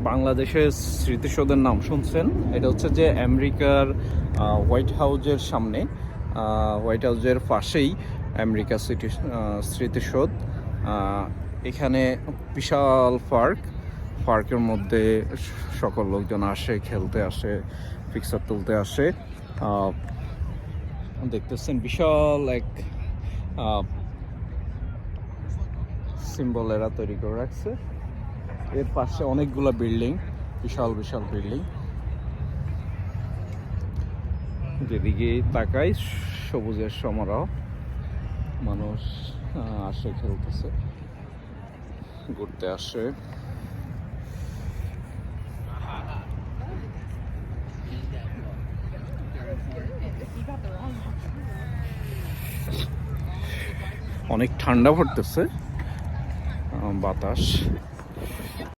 বাংলাদেশের স্মৃতিসৌধের নাম শুনছেন। এটা হচ্ছে যে আমেরিকার হোয়াইট হাউসের সামনে, হোয়াইট হাউসের পাশেই আমেরিকা স্মৃতিসৌধ। এখানে বিশাল পার্কের মধ্যে সকল লোকজন আসে, খেলতে আসে, পিকচার তুলতে আসে। দেখতেছেন বিশাল এক সিম্বল এরা তৈরি করে রাখছে। এর পাশে অনেকগুলো বিল্ডিং, বিশাল বিশাল বিল্ডিং। যেদিকে তাকাই সবুজের সমারোহ, মানুষ আসে, খেলতেছে, ঘুরতে আসে। অনেক ঠান্ডা পড়তেছে, বাতাস।